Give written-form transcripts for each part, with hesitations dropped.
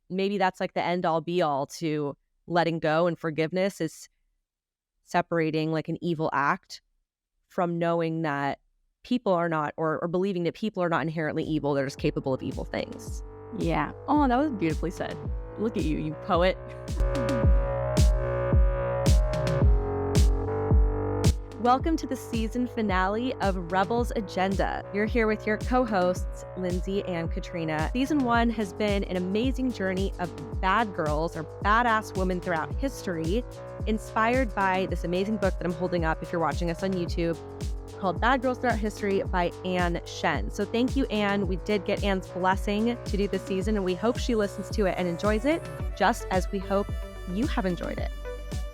maybe that's like the end all be all to letting go, and forgiveness is separating like an evil act from knowing that people are not, or believing that people are not inherently evil. They're just capable of evil things. Yeah. Oh, that was beautifully said. Look at you, you poet. Welcome to the season finale of Rebel's Agenda. You're here with your co-hosts, Lindsey and Katrina. Season 1 has been an amazing journey of bad girls or badass women throughout history, inspired by this amazing book that I'm holding up if you're watching us on YouTube, called Bad Girls Throughout History by Anne Shen. So thank you, Anne. We did get Anne's blessing to do this season, and we hope she listens to it and enjoys it, just as we hope you have enjoyed it.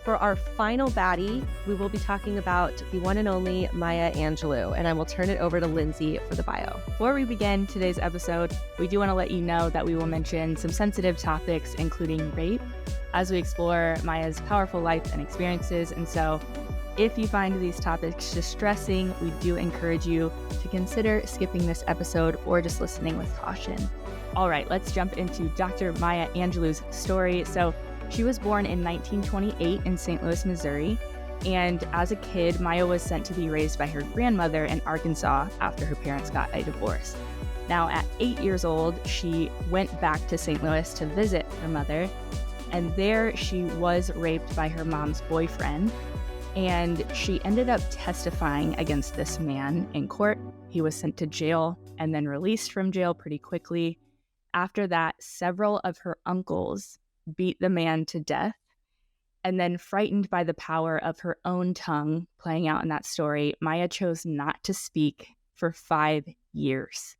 For our final baddie, we will be talking about the one and only Maya Angelou, and I will turn it over to Lindsey for the bio. Before we begin today's episode, we do want to let you know that we will mention some sensitive topics, including rape, as we explore Maya's powerful life and experiences. And so if you find these topics distressing, we do encourage you to consider skipping this episode or just listening with caution. All right, let's jump into Dr. Maya Angelou's story. So she was born in 1928 in St. Louis, Missouri, and as a kid, Maya was sent to be raised by her grandmother in Arkansas after her parents got a divorce. Now, at 8 years old, she went back to St. Louis to visit her mother, and there she was raped by her mom's boyfriend, and she ended up testifying against this man in court. He was sent to jail and then released from jail pretty quickly. After that, several of her uncles beat the man to death. And then, frightened by the power of her own tongue playing out in that story, Maya chose not to speak for 5 years.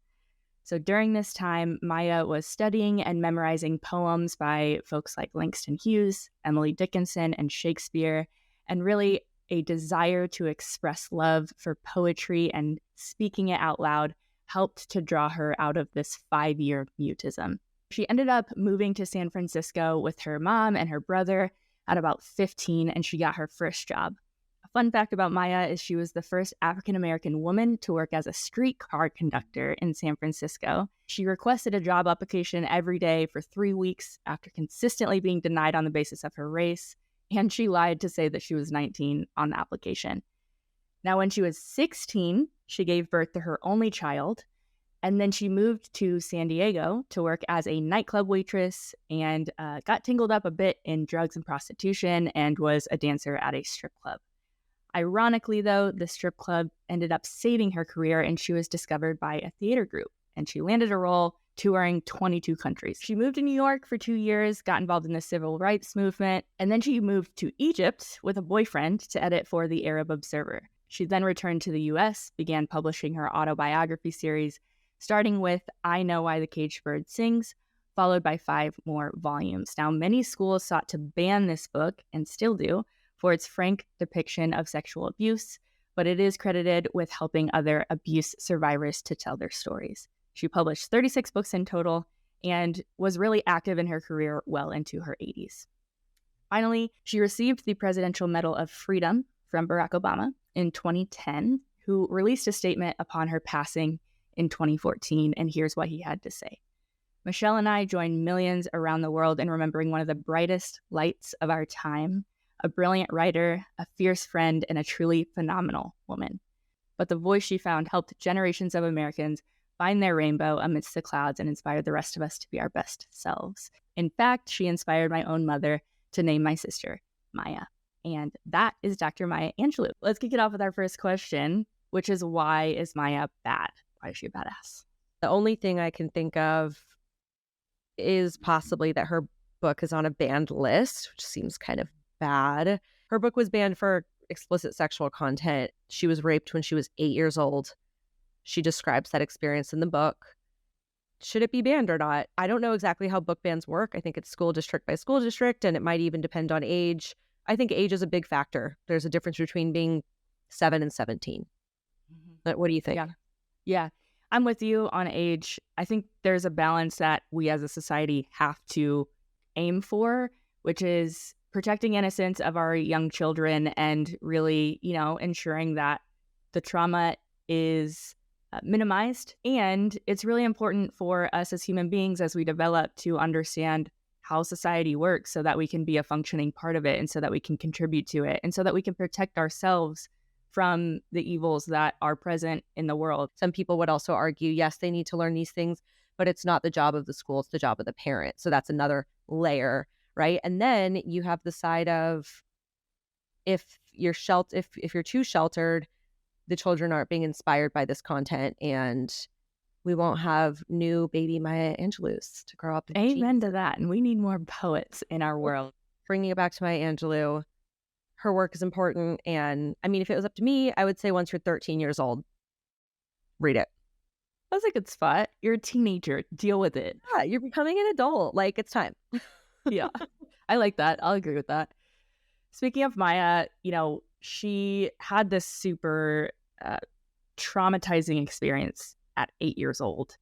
So during this time, Maya was studying and memorizing poems by folks like Langston Hughes, Emily Dickinson, and Shakespeare, and really a desire to express love for poetry and speaking it out loud helped to draw her out of this 5-year mutism. She ended up moving to San Francisco with her mom and her brother at about 15, and she got her first job. A fun fact about Maya is she was the first African-American woman to work as a streetcar conductor in San Francisco. She requested a job application every day for 3 weeks after consistently being denied on the basis of her race, and she lied to say that she was 19 on the application. Now, when she was 16, she gave birth to her only child, and then she moved to San Diego to work as a nightclub waitress and got tangled up a bit in drugs and prostitution and was a dancer at a strip club. Ironically, though, the strip club ended up saving her career, and she was discovered by a theater group, and she landed a role touring 22 countries. She moved to New York for 2 years, got involved in the civil rights movement, and then she moved to Egypt with a boyfriend to edit for the Arab Observer. She then returned to the US, began publishing her autobiography series, starting with I Know Why the Caged Bird Sings, followed by 5 more volumes. Now, many schools sought to ban this book, and still do, for its frank depiction of sexual abuse, but it is credited with helping other abuse survivors to tell their stories. She published 36 books in total and was really active in her career well into her 80s. Finally, she received the Presidential Medal of Freedom from Barack Obama in 2010, who released a statement upon her passing in 2014, and here's what he had to say. Michelle and I join millions around the world in remembering one of the brightest lights of our time, a brilliant writer, a fierce friend, and a truly phenomenal woman. But the voice she found helped generations of Americans find their rainbow amidst the clouds and inspired the rest of us to be our best selves. In fact, she inspired my own mother to name my sister Maya. And that is Dr. Maya Angelou. Let's kick it off with our first question, which is, why is Maya bad? Why is she a badass? The only thing I can think of is possibly that her book is on a banned list, which seems kind of bad. Her book was banned for explicit sexual content. She was raped when she was 8 years old. She describes that experience in the book. Should it be banned or not? I don't know exactly how book bans work. I think it's school district by school district, and it might even depend on age. I think age is a big factor. There's a difference between being 7 and 17. But what do you think? Yeah, I'm with you on age. I think there's a balance that we as a society have to aim for, which is protecting innocence of our young children and really, ensuring that the trauma is minimized. And it's really important for us as human beings, as we develop, to understand how society works so that we can be a functioning part of it and so that we can contribute to it and so that we can protect ourselves from the evils that are present in the world. Some people would also argue, yes, they need to learn these things, but it's not the job of the school, it's the job of the parent. So that's another layer, right? And then you have the side of if you're if you're too sheltered, the children aren't being inspired by this content, and we won't have new baby Maya Angelous to grow up in. Amen to that. And we need more poets in our world. Bringing it back to Maya Angelou, her work is important. And I mean, if it was up to me, I would say once you're 13 years old, read it. That's a good spot. You're a teenager. Deal with it. Yeah, you're becoming an adult. Like, it's time. Yeah, I like that. I'll agree with that. Speaking of Maya, she had this super traumatizing experience at 8 years old.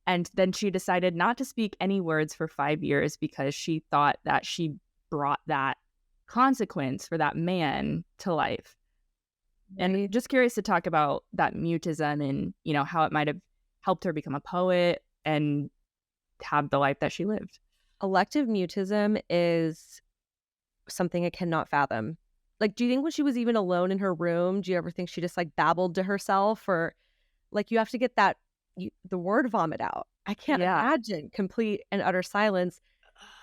And then she decided not to speak any words for 5 years because she thought that she brought that consequence for that man to life. And just curious to talk about that mutism and, how it might have helped her become a poet and have the life that she lived. Elective mutism is something I cannot fathom. Like, do you think when she was even alone in her room, do you ever think she just like babbled to herself, or like you have to get the word vomit out? I can't imagine complete and utter silence.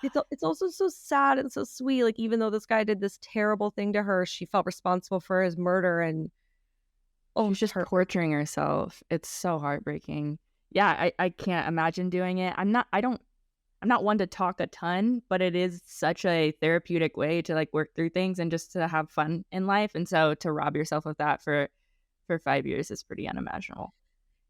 It's also so sad and so sweet. Like, even though this guy did this terrible thing to her, she felt responsible for his murder, and she's just torturing herself. It's so heartbreaking. Yeah, I can't imagine doing it. I'm not one to talk a ton, but it is such a therapeutic way to like work through things and just to have fun in life. And so to rob yourself of that for 5 years is pretty unimaginable.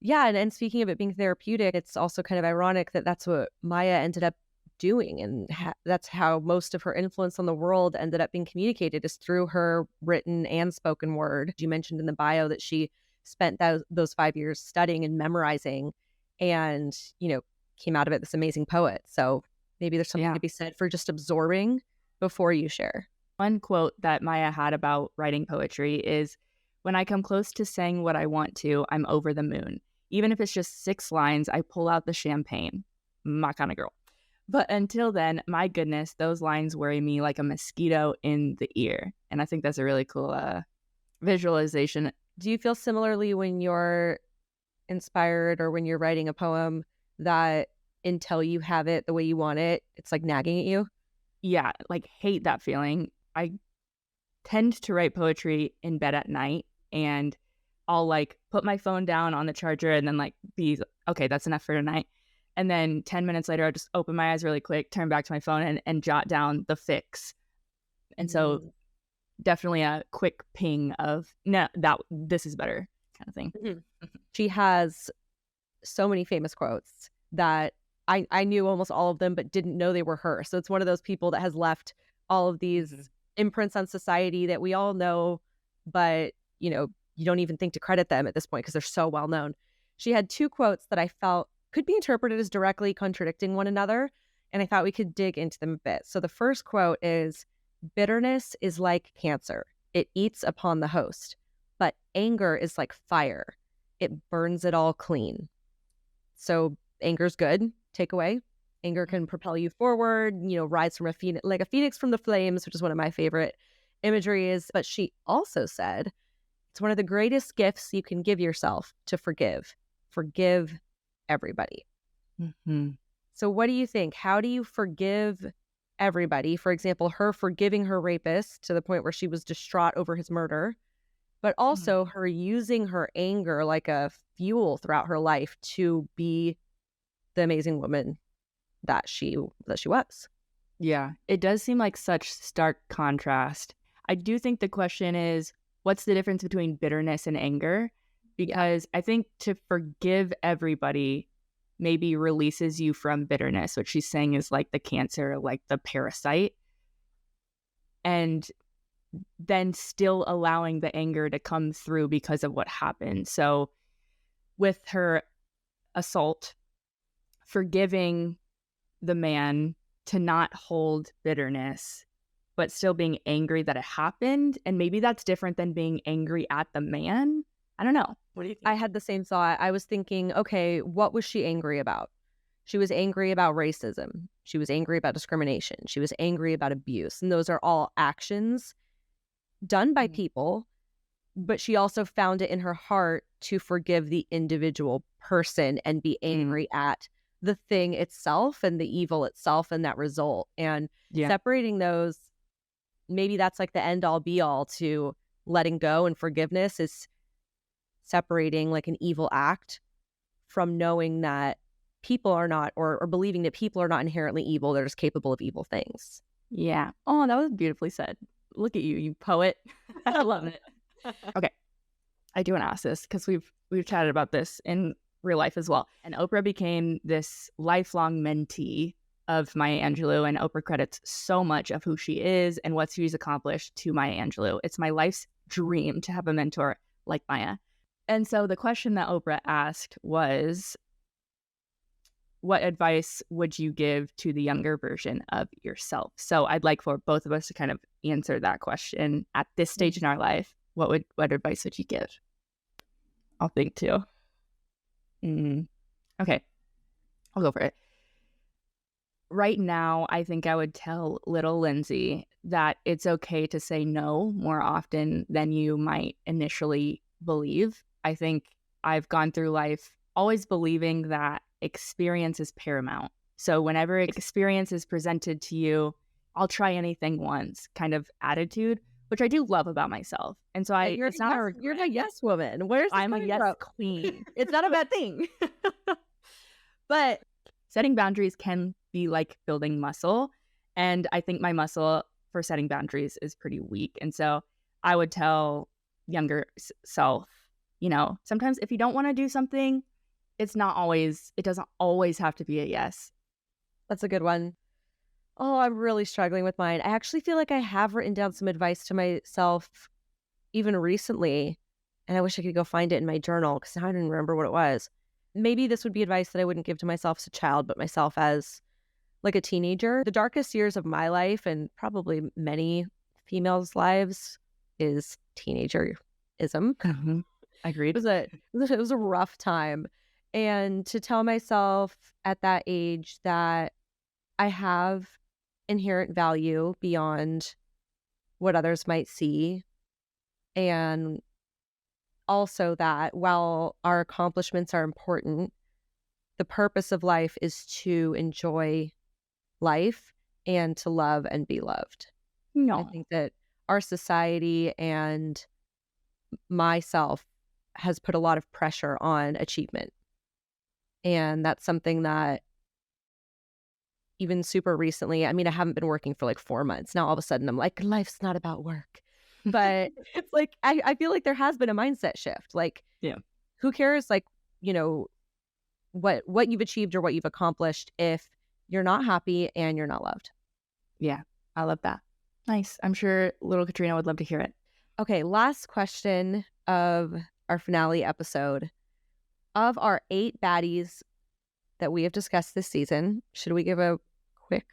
Yeah, and speaking of it being therapeutic, it's also kind of ironic that that's what Maya ended up doing, and that's how most of her influence on the world ended up being communicated, is through her written and spoken word. You mentioned in the bio that she spent those 5 years studying and memorizing, and came out of it this amazing poet. So maybe there's something to be said for just absorbing before you share. One quote that Maya had about writing poetry is, "When I come close to saying what I want to, I'm over the moon. Even if it's just 6 lines, I pull out the champagne. My kind of girl. But until then, my goodness, those lines worry me like a mosquito in the ear." And I think that's a really cool visualization. Do you feel similarly when you're inspired or when you're writing a poem that until you have it the way you want it, it's like nagging at you? Yeah, like hate that feeling. I tend to write poetry in bed at night, and I'll like put my phone down on the charger and then like okay, that's enough for tonight. And then 10 minutes later, I'll just open my eyes really quick, turn back to my phone and jot down the fix. And so definitely a quick ping of, no, this is better kind of thing. Mm-hmm. She has so many famous quotes that I knew almost all of them, but didn't know they were her. So it's one of those people that has left all of these imprints on society that we all know, but you don't even think to credit them at this point because they're so well known. She had 2 quotes that I felt could be interpreted as directly contradicting one another, and I thought we could dig into them a bit. So the first quote is, "Bitterness is like cancer. It eats upon the host, but anger is like fire. It burns it all clean." So anger's good. Takeaway. Anger can propel you forward, rise from a phoenix from the flames, which is one of my favorite imageries. But she also said, it's one of the greatest gifts you can give yourself to forgive. Forgive everybody. Mm-hmm. So what do you think? How do you forgive everybody? For example, her forgiving her rapist to the point where she was distraught over his murder, but also her using her anger like a fuel throughout her life to be the amazing woman that she was. Yeah, it does seem like such stark contrast. I do think the question is, what's the difference between bitterness and anger? Because I think to forgive everybody maybe releases you from bitterness, which she's saying is like the cancer, like the parasite. And then still allowing the anger to come through because of what happened. So with her assault, forgiving the man to not hold bitterness, but still being angry that it happened. And maybe that's different than being angry at the man. I don't know. What do you think? I had the same thought. I was thinking, okay, what was she angry about? She was angry about racism. She was angry about discrimination. She was angry about abuse. And those are all actions done by people, but she also found it in her heart to forgive the individual person and be angry at the thing itself and the evil itself and that result. And separating those, maybe that's like the end all be all to letting go, and forgiveness is separating like an evil act from knowing that people are not, or believing that people are not inherently evil. They're just capable of evil things. Yeah. Oh, that was beautifully said. Look at you, you poet. I love it. Okay. I do want to ask this because we've chatted about this in real life as well. And Oprah became this lifelong mentee of Maya Angelou, and Oprah credits so much of who she is and what she's accomplished to Maya Angelou. It's my life's dream to have a mentor like Maya. And so the question that Oprah asked was, what advice would you give to the younger version of yourself? So I'd like for both of us to kind of answer that question at this stage in our life. What advice would you give? I'll think too. Okay, I'll go for it. Right now, I think I would tell little Lindsey that it's okay to say no more often than you might initially believe. I think I've gone through life always believing that experience is paramount. So whenever experience is presented to you, I'll try anything once kind of attitude, which I do love about myself. And so you're a yes woman. I'm a yes queen. It's not a bad thing. But setting boundaries can be like building muscle. And I think my muscle for setting boundaries is pretty weak. And so I would tell younger self, sometimes if you don't want to do something, it doesn't always have to be a yes. That's a good one. Oh, I'm really struggling with mine. I actually feel like I have written down some advice to myself even recently, and I wish I could go find it in my journal because I don't even remember what it was. Maybe this would be advice that I wouldn't give to myself as a child, but myself as like a teenager. The darkest years of my life, and probably many females' lives, is teenagerism. Agreed. It was a rough time. And to tell myself at that age that I have inherent value beyond what others might see. And also that while our accomplishments are important, the purpose of life is to enjoy life and to love and be loved. No. I think that our society and myself has put a lot of pressure on achievement. And that's something that even super recently, I mean, I haven't been working for like 4 months. Now all of a sudden I'm like, life's not about work. But it's like, I feel like there has been a mindset shift. Like, who cares, like, what you've achieved or what you've accomplished if you're not happy and you're not loved. Yeah, I love that. Nice. I'm sure little Katrina would love to hear it. Okay, last question of our finale episode. Of our 8 baddies that we have discussed this season, should we give a quick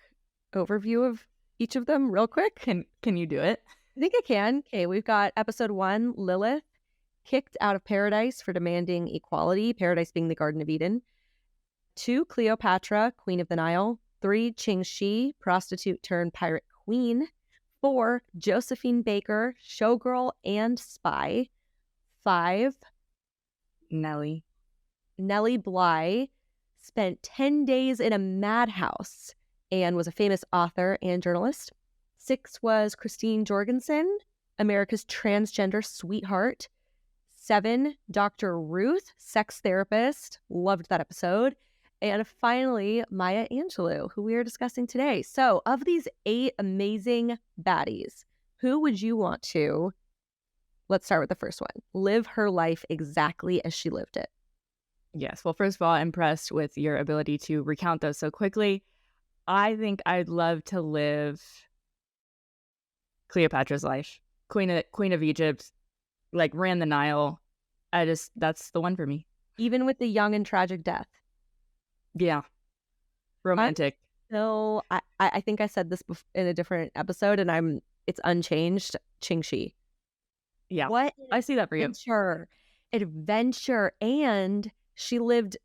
overview of each of them real quick? Can you do it? I think I can. Okay, we've got episode 1, Lilith, kicked out of paradise for demanding equality, paradise being the Garden of Eden. 2, Cleopatra, Queen of the Nile. 3, Ching Shi, prostitute turned pirate queen. 4, Josephine Baker, showgirl and spy. 5, Nellie Bly, spent 10 days in a madhouse and was a famous author and journalist. 6 was Christine Jorgensen, America's transgender sweetheart. 7, Dr. Ruth, sex therapist. Loved that episode. And finally, Maya Angelou, who we are discussing today. So of these 8 amazing baddies, who would you want to, let's start with the first one, live her life exactly as she lived it? Yes. Well, first of all, impressed with your ability to recount those so quickly. I think I'd love to live Cleopatra's life. Queen of Egypt, like ran the Nile. That's the one for me. Even with the young and tragic death. Yeah. Romantic. So I think I said this in a different episode, and it's unchanged. Ching Shi. Yeah. What? I see that for you. Adventure. And she lived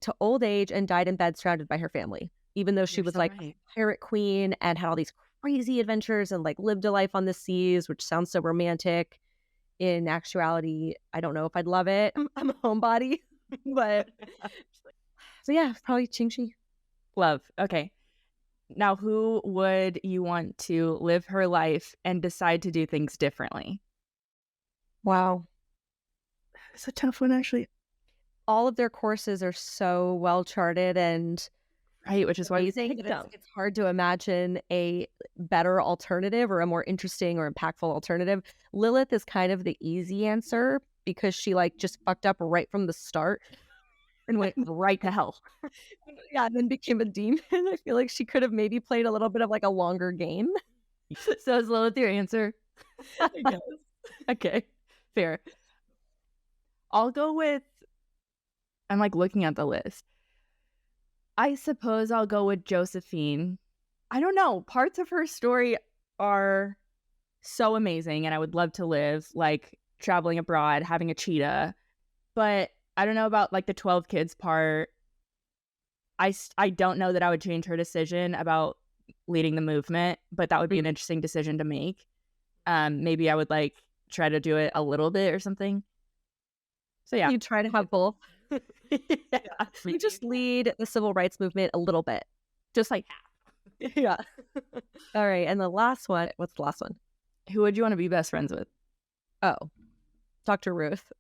to old age and died in bed surrounded by her family, even though she was so like right. a pirate queen and had all these crazy adventures and like lived a life on the seas, which sounds so romantic. In actuality, I don't know if I'd love it. I'm a homebody, but so yeah, probably Ching-Chi. Love. Okay. Now, who would you want to live her life and decide to do things differently? Wow. It's a tough one, actually. All of their courses are so well charted and Right, which is why we amazing picked that them. it's hard to imagine a better alternative or a more interesting or impactful alternative. Lilith is kind of the easy answer because she like just fucked up right from the start And went right to hell. yeah, and then became a demon. I feel like she could have maybe played a little bit of like a longer game. So is Lilith your answer? I guess. Okay, fair. I'll go with, I'm like looking at the list. I suppose I'll go with Josephine. I don't know. Parts of her story are so amazing and I would love to live, like traveling abroad, having a cheetah. But I don't know about like the 12 kids part. I don't know that I would change her decision about leading the movement, but that would be an interesting decision to make. Maybe I would like try to do it a little bit or something. So yeah. You try to have both. Yeah. You just lead the civil rights movement a little bit. Just like half. Yeah. All right. And the last one, what's the last one? Who would you want to be best friends with? Oh, Dr. Ruth.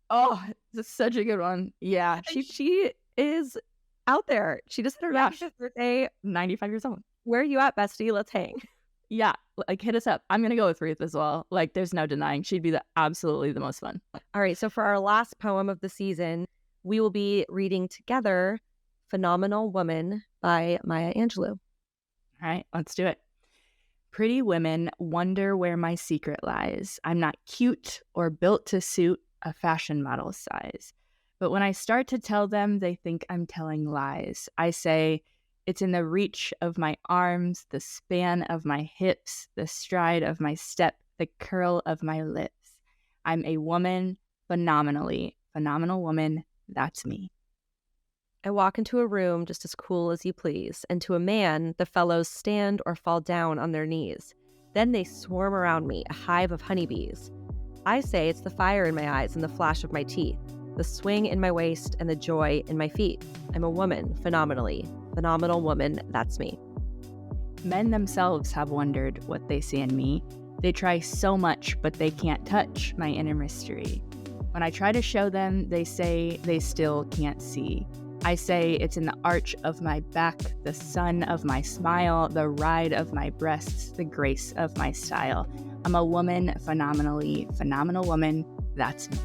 Oh, that's such a good one. Yeah. She is out there. She just had her 95th birthday. 95 years old. Where are you at, bestie? Let's hang. Yeah, like hit us up. I'm gonna go with Ruth as well. Like, there's no denying she'd be absolutely the most fun. All right, so for our last poem of the season, we will be reading together "Phenomenal Woman" by Maya Angelou. All right, let's do it. Pretty women wonder where my secret lies. I'm not cute or built to suit a fashion model's size. But when I start to tell them, they think I'm telling lies. I say, it's in the reach of my arms, the span of my hips, the stride of my step, the curl of my lips. I'm a woman, phenomenal woman. That's me. I walk into a room just as cool as you please, and to a man, the fellows stand or fall down on their knees. Then they swarm around me, a hive of honeybees. I say it's the fire in my eyes and the flash of my teeth, the swing in my waist and the joy in my feet. I'm a woman, phenomenal woman, that's me. Men themselves have wondered what they see in me. They try so much, but they can't touch my inner mystery. When I try to show them, they say they still can't see. I say it's in the arch of my back, the sun of my smile, the ride of my breasts, the grace of my style. I'm a woman, phenomenal woman, that's me.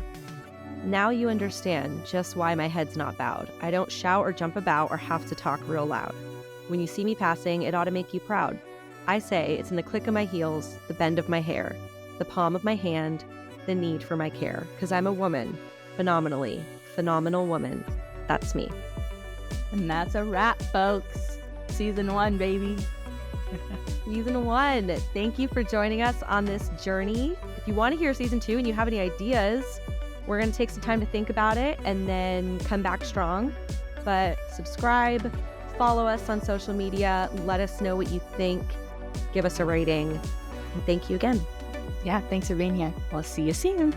Now you understand just why my head's not bowed. I don't shout or jump about or have to talk real loud. When you see me passing, it ought to make you proud. I say it's in the click of my heels, the bend of my hair, the palm of my hand, the need for my care. 'Cause I'm a woman, phenomenal woman. That's me. And that's a wrap, folks. Season 1, baby. Season 1. Thank you for joining us on this journey. If you want to hear season 2 and you have any ideas, we're going to take some time to think about it and then come back strong. But subscribe, follow us on social media, let us know what you think, give us a rating, and thank you again. Yeah, thanks for being here. We'll see you soon.